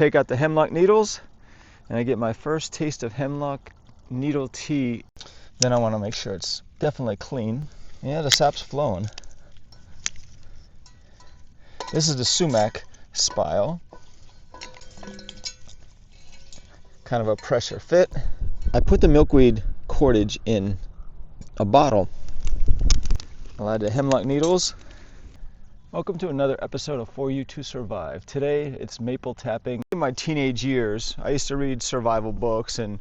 Take out the hemlock needles and I get my first taste of hemlock needle tea. Then I want to make sure it's definitely clean. Yeah, the sap's flowing. This is the sumac spile. Kind of a pressure fit. I put the milkweed cordage in a bottle. I'll add the hemlock needles. Welcome to another episode of For You to Survive. Today it's maple tapping. In my teenage years, I used to read survival books and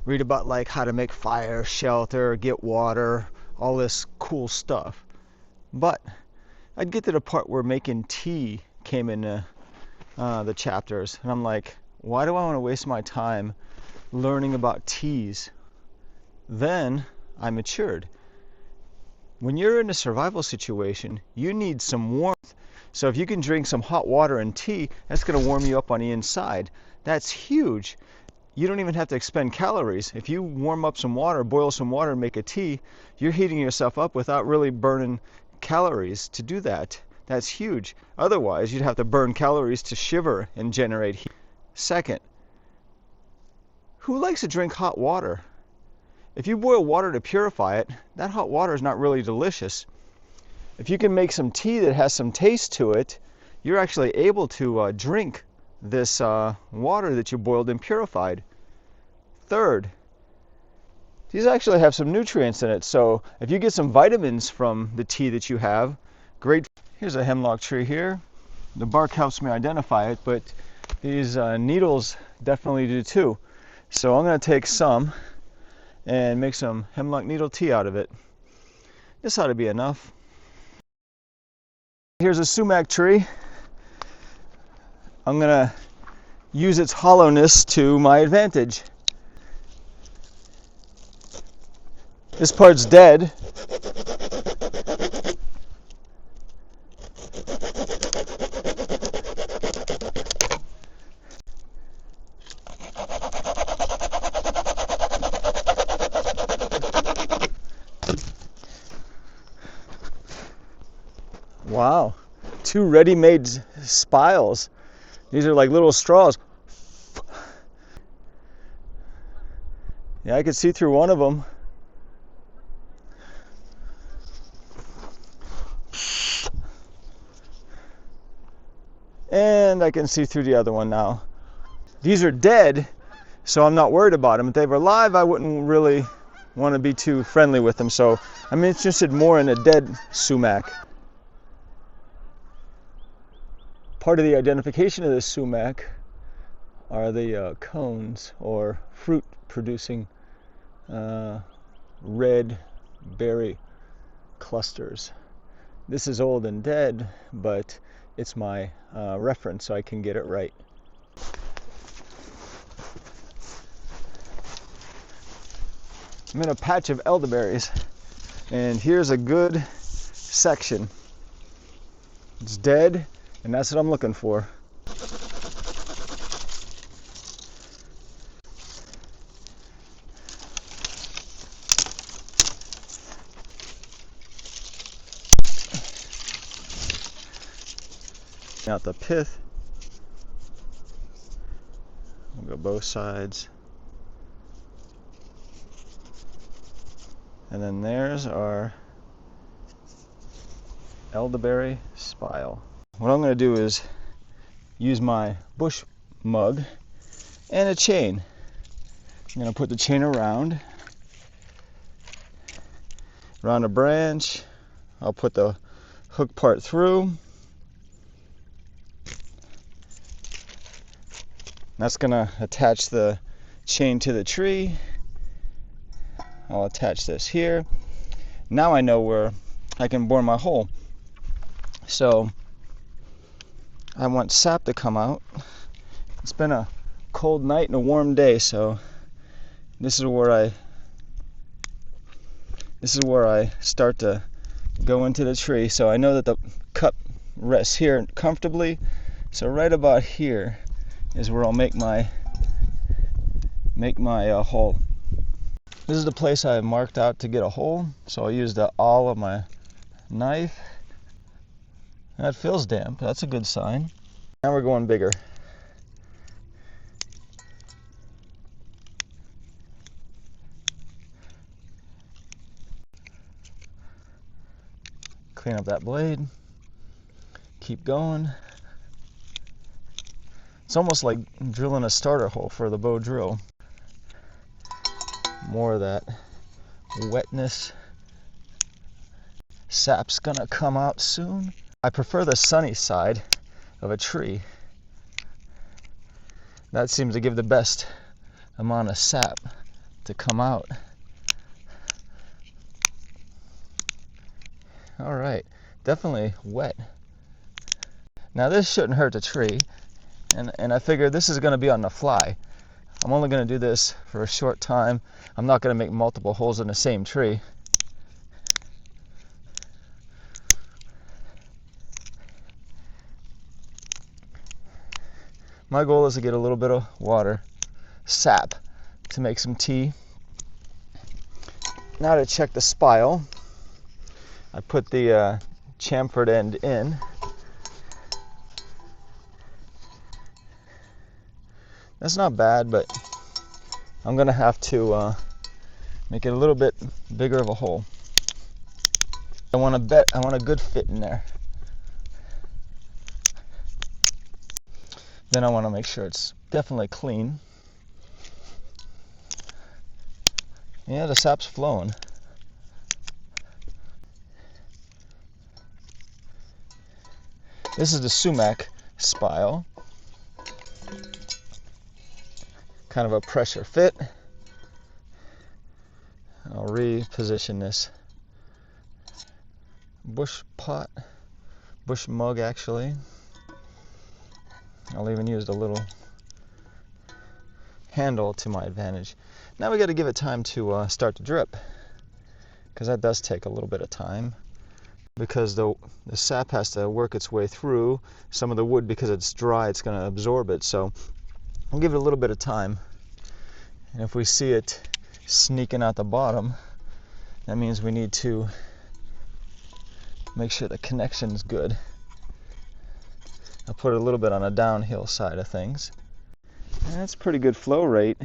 read about like how to make fire, shelter, get water, all this cool stuff. But I'd get to the part where making tea came into the chapters, and I'm like, why do I want to waste my time learning about teas? Then I matured. When you're in a survival situation, you need some warmth. So if you can drink some hot water and tea, that's going to warm you up on the inside. That's huge. You don't even have to expend calories. If you warm up some water, boil some water and make a tea, you're heating yourself up without really burning calories to do that. That's huge. Otherwise, you'd have to burn calories to shiver and generate heat. Second, who likes to drink hot water? If you boil water to purify it, that hot water is not really delicious. If you can make some tea that has some taste to it, you're actually able to drink this water that you boiled and purified. Third, these actually have some nutrients in it, so if you get some vitamins from the tea that you have, great. Here's a hemlock tree here. The bark helps me identify it, but these needles definitely do too. So I'm going to take some and make some hemlock needle tea out of it. This ought to be enough. Here's a sumac tree. I'm gonna use its hollowness to my advantage. This part's dead. Wow, 2 ready-made spiles. These are like little straws. Yeah, I could see through one of them. And I can see through the other one now. These are dead, so I'm not worried about them. If they were alive, I wouldn't really want to be too friendly with them. So I'm interested more in a dead sumac. Part of the identification of this sumac are the cones or fruit producing red berry clusters. This is old and dead, but it's my reference so I can get it right. I'm in a patch of elderberries, and here's a good section. It's dead, and that's what I'm looking for. Out the pith. We'll go both sides. And then there's our elderberry spile. What I'm going to do is use my bush mug and a chain. I'm going to put the chain around a branch. I'll put the hook part through. That's going to attach the chain to the tree. I'll attach this here. Now I know where I can bore my hole. So I want sap to come out. It's been a cold night and a warm day, so this is where I start to go into the tree. So I know that the cup rests here comfortably. So right about here is where I'll make my hole. This is the place I marked out to get a hole, so I'll use the awl of my knife. That feels damp. That's a good sign. Now we're going bigger. Clean up that blade. Keep going. It's almost like drilling a starter hole for the bow drill. More of that wetness. Sap's gonna come out soon. I prefer the sunny side of a tree. That seems to give the best amount of sap to come out. All right, definitely wet. Now this shouldn't hurt the tree, and I figure this is going to be on the fly. I'm only going to do this for a short time. I'm not going to make multiple holes in the same tree. My goal is to get a little bit of water, sap, to make some tea. Now to check the spile, I put the chamfered end in. That's not bad, but I'm gonna have to make it a little bit bigger of a hole. I want a good fit in there. Then I want to make sure it's definitely clean. Yeah, the sap's flowing. This is the sumac spile. Kind of a pressure fit. I'll reposition this bush mug actually. I'll even use the little handle to my advantage. Now we got to give it time to start to drip, because that does take a little bit of time, because the sap has to work its way through some of the wood. Because it's dry, it's going to absorb it. So I'll give it a little bit of time, and if we see it sneaking out the bottom, that means we need to make sure the connection's good. I'll put it a little bit on a downhill side of things. That's pretty good flow rate.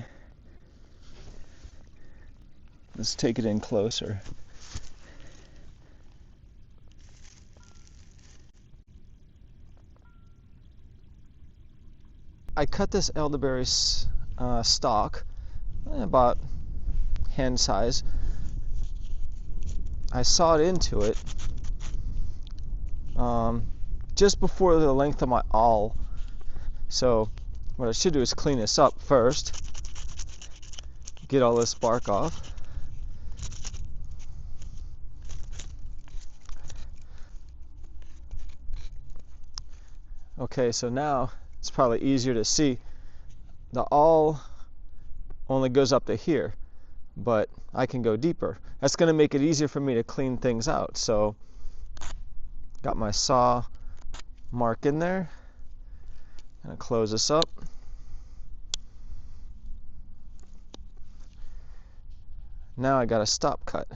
Let's take it in closer. I cut this elderberry stalk about hand size. I sawed into it just before the length of my awl. So what I should do is clean this up first, get all this bark off. Okay, so now it's probably easier to see. The awl only goes up to here, but I can go deeper. That's going to make it easier for me to clean things out. So got my saw mark in there. Gonna close this up. Now I got a stop cut.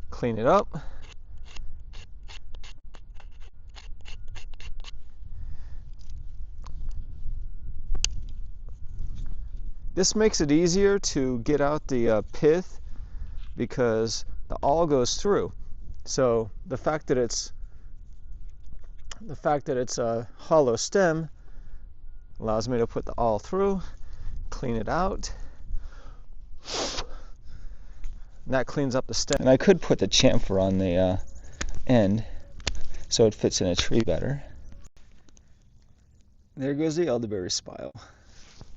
Clean it up. This makes it easier to get out the pith, because the awl goes through. So the fact that it's a hollow stem allows me to put the awl through, clean it out. And that cleans up the stem. And I could put the chamfer on the end so it fits in a tree better. There goes the elderberry spile,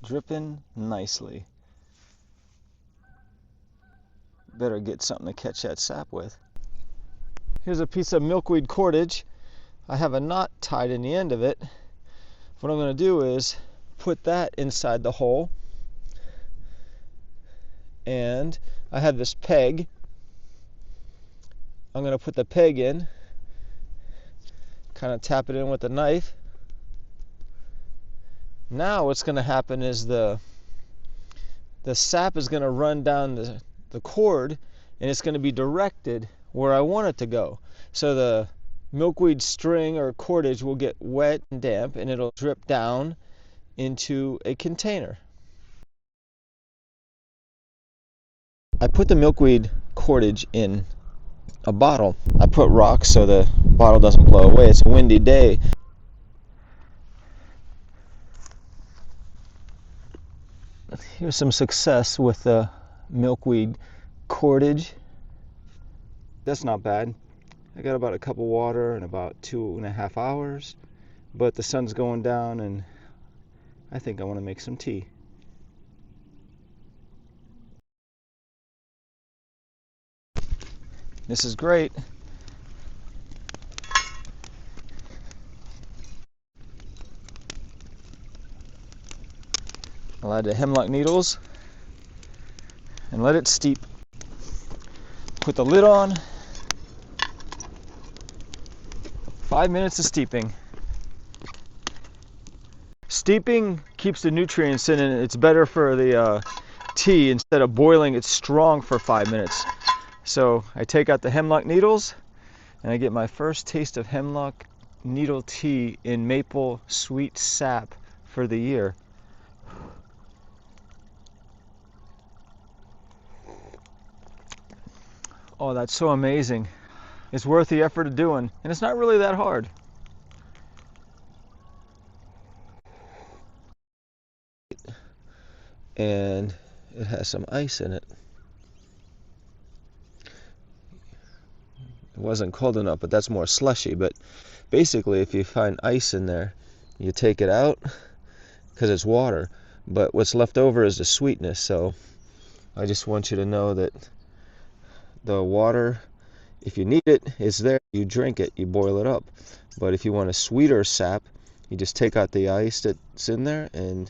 dripping nicely. Better get something to catch that sap with. Here's a piece of milkweed cordage. I have a knot tied in the end of it. What I'm going to do is put that inside the hole, and I have this peg. I'm going to put the peg in, kind of tap it in with the knife. Now what's going to happen is the sap is going to run down the cord, and it's going to be directed where I want it to go. So the milkweed string or cordage will get wet and damp, and it'll drip down into a container. I put the milkweed cordage in a bottle. I put rocks so the bottle doesn't blow away. It's a windy day. Here's some success with the milkweed cordage. That's not bad. I got about a cup of water in about 2.5 hours, but the sun's going down and I think I want to make some tea. This is great. I'll add the hemlock needles and let it steep. Put the lid on. 5 minutes of steeping. Steeping keeps the nutrients in, and it's better for the tea. Instead of boiling it strong for 5 minutes. So I take out the hemlock needles and I get my first taste of hemlock needle tea in maple sweet sap for the year. Oh, that's so amazing. It's worth the effort of doing, and it's not really that hard. And it has some ice in it. It wasn't cold enough, but that's more slushy. But basically, if you find ice in there, you take it out because it's water. But what's left over is the sweetness. So I just want you to know that the water, if you need it, is there. You drink it, you boil it up. But if you want a sweeter sap, you just take out the ice that's in there and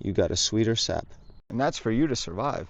you got a sweeter sap. And that's for you to survive.